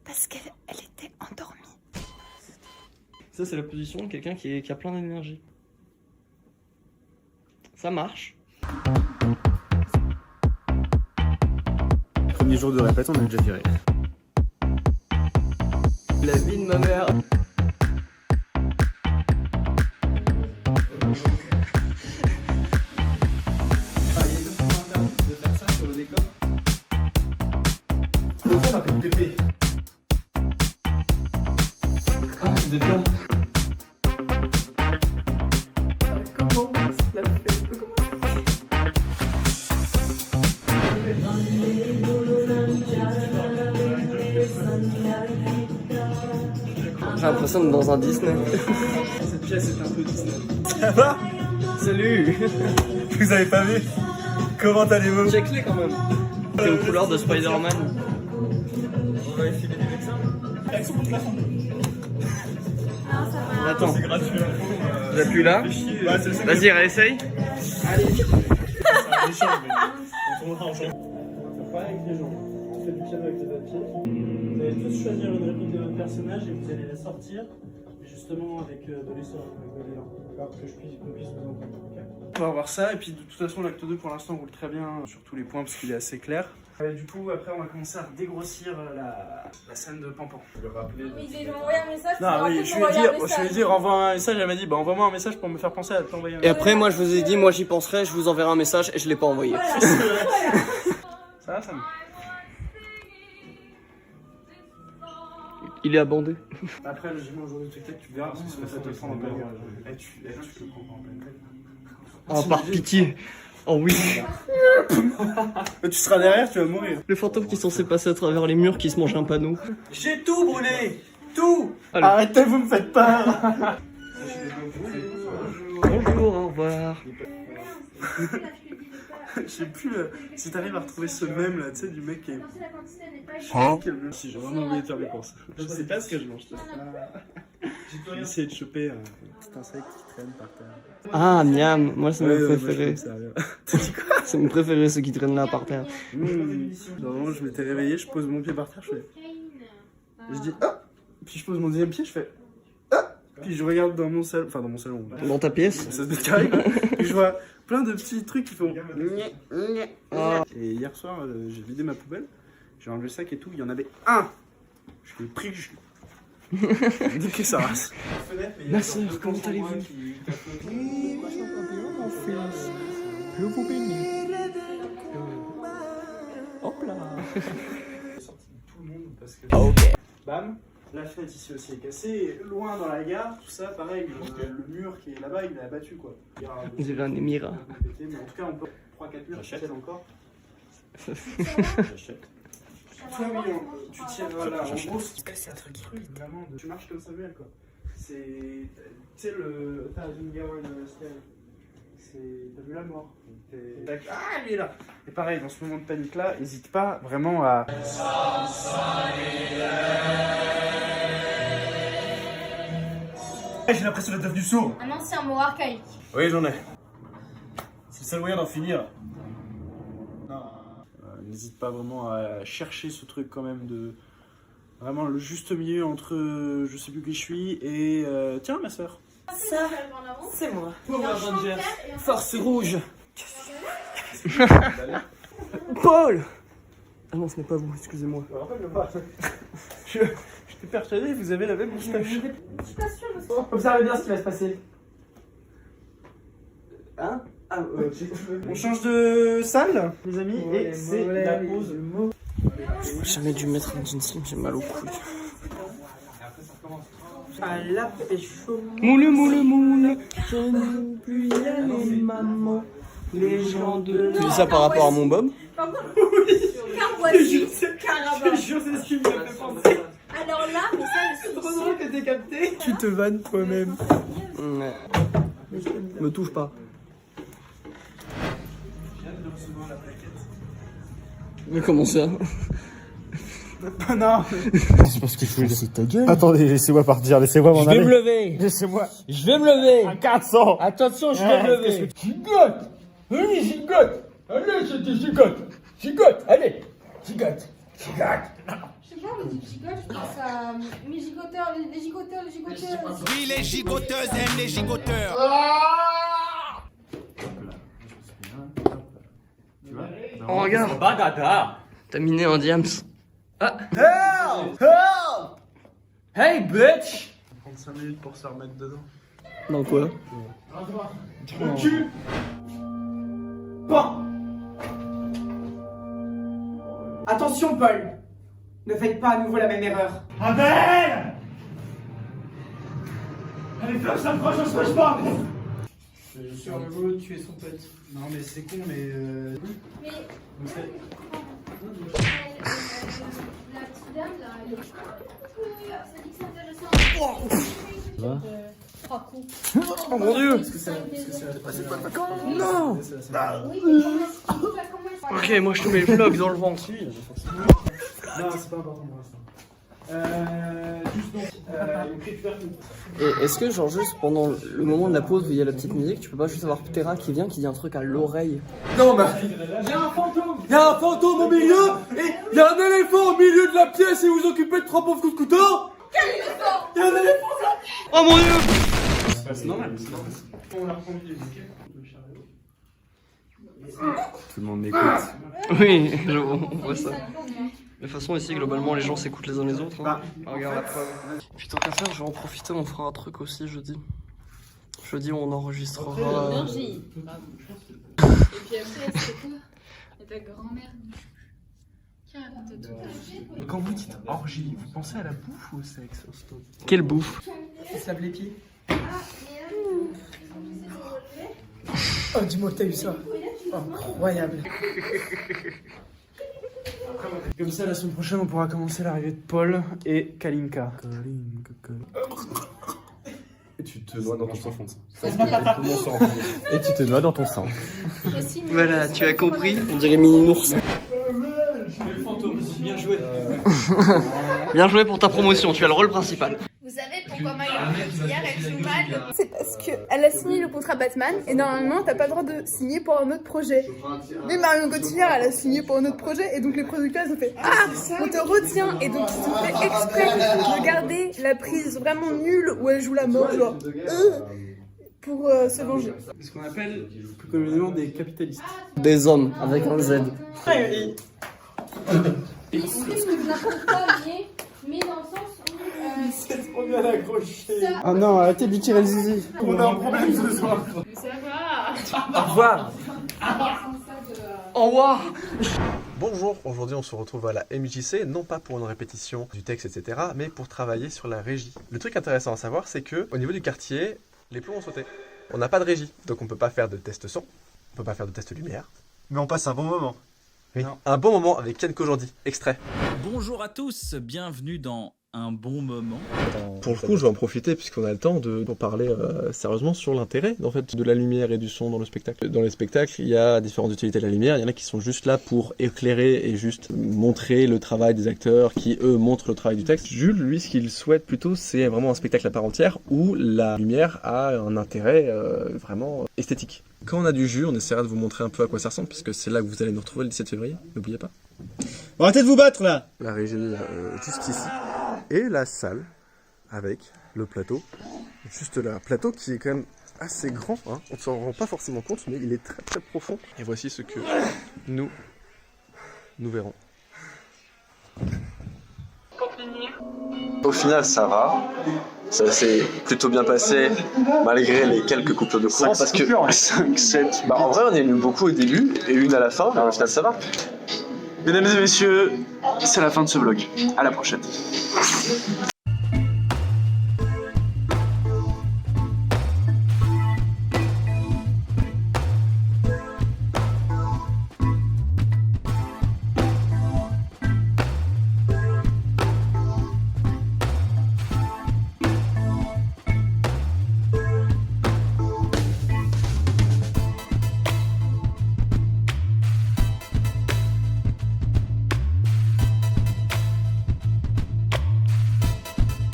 Parce qu'elle était endormie. Ça, c'est la position de quelqu'un qui a plein d'énergie. Ça marche. Premier jour de répète, on est déjà viré. La vie de ma mère. Ça m'appelle Pépé. Ah, vous êtes bien. Comment la fête peut commencer? J'ai l'impression d'être dans un Disney. Cette pièce est un peu Disney. Ça va? Salut. Vous avez pas vu? Comment allez-vous? Check-les quand même. C'est aux couleurs de Spider-Man. On va essayer des examens. Attends, C'est gratuit. j'appuie là. Vas-y, réessaye. On tournera en chambre. Pas avec les gens. On fait du piano avec les papiers. Vous allez tous choisir une réplique de votre personnage et vous allez la sortir, justement avec de l'histoire, avec de l'élan. D'accord, que qu'on puisse vous entendre. Okay, on va voir ça, et puis de toute façon, l'acte 2 pour l'instant roule très bien sur tous les points parce qu'il est assez clair. Du coup, après, on va commencer à dégrossir la scène de Pampan. Oui, ils m'ont envoyé un message. Non, oui, je lui ai dit, renvoie un message. Elle m'a dit, bah envoie-moi un message pour me faire penser à t'envoyer un Et message. après, moi, je vous ai dit, moi, j'y penserai, je vous enverrai un message et je l'ai pas envoyé. Ça va, Sam? Il est abandé. Après, logiquement, aujourd'hui, tu verras parce que ça te prend en pleine gueule. Tu le prends en pleine gueule. Oh, par pitié. Oh oui. Tu seras derrière, tu vas mourir. Le fantôme qui est censé passer à travers les murs qui se mange un panneau. J'ai tout brûlé! Tout! Allez. Arrêtez, vous me faites peur! Bonjour, au revoir. Je sais plus si t'arrives à retrouver ce mème là, tu sais, du mec qui est. Si j'ai vraiment oublié de faire mes courses. Je sais pas ce que je mange. J'ai essayé de choper un petit insecte qui traîne par terre. Ah, miam, moi c'est mes préférés. T'as dit quoi? C'est mes préférés, ceux qui traînent là par terre. Normalement, je m'étais réveillé, je pose mon pied par terre, je fais. Je dis ah! Puis je pose mon deuxième pied, je fais ah! Puis je regarde dans mon salon, enfin dans mon salon. Dans ta pièce? Ça se met carré, quoi. Puis je vois plein de petits trucs qui font. Ah. Et hier soir, j'ai vidé ma poubelle, j'ai enlevé le sac et tout, il y en avait un! Je l'ai pris, je l'ai niqué sa race. Ma sœur, comment allez-vous? Je vous bénis. Hop là. Tout le monde parce que. Ok. Bam! La fenêtre ici aussi est cassée, loin dans la gare, tout ça, pareil, le mur qui est là-bas, il l'a abattu quoi. On dirait un émirat. Mais en tout cas, on peut 3-4 murs qui tiennent encore. J'achète. Toi, oui, tu tires là, en gros, c'est un truc vraiment, tu marches comme Samuel quoi. C'est, tu sais, le Thousand Gallon Style. T'as vu la mort. Ah, il est là. Et pareil, dans ce moment de panique là, n'hésite pas vraiment à. J'ai l'impression d'être devenu sourd. Un ancien mot archaïque. Oui, j'en ai. C'est le seul moyen d'en finir. N'hésite pas vraiment à chercher ce truc quand même de. Vraiment le juste milieu entre je sais plus qui je suis et. Tiens, ma soeur. Ça, c'est moi. Force rouge. Paul. Ah non, ce n'est pas vous, excusez-moi. J'étais persuadé que vous avez la même moustache. Je suis pas sûre de ça. Observez bien ce qui va se passer. Hein? Ah, On change de salle, les amis, et c'est la pause. J'ai jamais dû mettre un jean slim, j'ai mal au couilles. À la pécho. Moule, moule, moule, je ne puis y aller, maman. Les gens de. Tu dis ça par rapport à mon bob? Par contre, car voici, carabin. Je jure, c'est ce qui me fait penser. Alors là, mais ça, je suis sûre. que t'es capté. Tu te vannes toi-même. Ouais. Me touche pas. Je viens de recevoir la plaquette. Mais comment ça? Non. C'est parce que je voulais. C'est ta gueule. Attendez, laissez-moi partir, laissez-moi m'en Je vais aller. me lever. Laissez-moi. Je vais me lever. 400. Attention, je vais me lever. Gigote! Oui, gigote! Allez, c'était gigote! Gigote, allez! Gigote! Je sais pas, on dit gigote, je pense à mes gigoteurs, les gigoteurs. Oui, les gigoteuses aiment les gigoteurs. Oh, regarde. T'as miné un diams. Ah. Hey, bitch. 35 minutes pour se remettre dedans. Dans quoi? Recule. Bon. Attention, Paul. Ne faites pas à nouveau la même erreur. Abel. Allez, faire ça, proche, on se lâche pas. Sur le boulot de tuer son pote. Non, mais c'est con, mais. Mais. Donc, c'est- La petite dame là, elle est. Ça dit que c'est intéressant. Trois coups. Oh mon dieu. Non. Oui, mais comment Ok, moi je te mets le vlog dans le ventre. Non, c'est pas important pour l'instant. Juste donc, récupère tout. Et est-ce que genre juste pendant le moment de la pause où il y a la petite musique, tu peux pas juste avoir Ptera qui vient, qui dit un truc à l'oreille? Non, mais Il y a un fantôme. il y a un fantôme au milieu et il y a un éléphant au milieu de la pièce et vous vous occupez de 3 pauvres coups de couteau. Il y a un éléphant. Oh mon dieu. C'est normal, c'est normal. On la reprend du début, ok? Tout le monde m'écoute. Oui, on voit ça. De toute façon, ici, globalement, les gens s'écoutent les uns les autres. Hein. Regarde la preuve. Puis tant qu'à faire, je vais en profiter, on fera un truc aussi jeudi. Jeudi, on enregistrera. Énergie. Et puis après, c'est quoi? Et ta grand-mère qui raconte tout. Quand vous dites orgie, vous pensez à la bouffe ou au sexe, au stop? Quelle bouffe. Il se lave les pieds. Oh, dis-moi que t'as eu ça. Incroyable. Comme ça, la semaine prochaine, on pourra commencer l'arrivée de Paul et Kalinka. Et tu te noies dans ton sang. Ça Et tu te noies dans ton sang. Voilà, tu as compris. On dirait Mini-Nours. Le fantôme, bien joué. Bien joué pour ta promotion, tu as le rôle principal. Vous savez pourquoi Marion Cotillard elle joue mal? C'est parce qu'elle a signé le contrat Batman et normalement t'as pas le droit de signer pour un autre projet. Mais Marion Cotillard elle a signé pour un autre projet et donc les producteurs ils ont fait ah on te retient et donc ils ont fait exprès de garder la prise vraiment nulle où elle joue la mort genre pour se venger. C'est ce qu'on appelle plus communément des capitalistes. Des hommes avec un Z. N'importe quoi mais dans le sens où C'est trop bien accroché. Ah non, arrêtez de lui tirer le zizi. On a un problème ce soir. mais ça va. Au revoir. Au revoir. Bonjour, aujourd'hui on se retrouve à la MJC, non pas pour une répétition du texte, etc., mais pour travailler sur la régie. Le truc intéressant à savoir, c'est que au niveau du quartier, les plombs ont sauté. On n'a pas de régie, donc on peut pas faire de test son, on peut pas faire de test lumière, mais on passe un bon moment. Oui, un bon moment avec Ken Kojandi, extrait. Bonjour à tous, bienvenue dans Un bon moment. Pour le coup, je vais en profiter puisqu'on a le temps de parler sérieusement sur l'intérêt en fait, de la lumière et du son dans le spectacle. Dans les spectacles, il y a différentes utilités de la lumière. Il y en a qui sont juste là pour éclairer et juste montrer le travail des acteurs qui, eux, montrent le travail du texte. Jules, lui, ce qu'il souhaite plutôt, c'est vraiment un spectacle à part entière où la lumière a un intérêt vraiment esthétique. Quand on a du jus, on essaiera de vous montrer un peu à quoi ça ressemble puisque c'est là que vous allez nous retrouver le 17 février, n'oubliez pas. Bon, arrêtez de vous battre là. La régie jusqu'ici et la salle avec le plateau juste là, un plateau qui est quand même assez grand, hein. On ne s'en rend pas forcément compte mais il est très très profond et voici ce que nous verrons. Au final ça va, ça s'est plutôt bien passé malgré les quelques coupures de courant parce que 5, 7, bah en vrai on a eu beaucoup au début et une à la fin mais au final ça va. Mesdames et messieurs, c'est la fin de ce vlog. À la prochaine.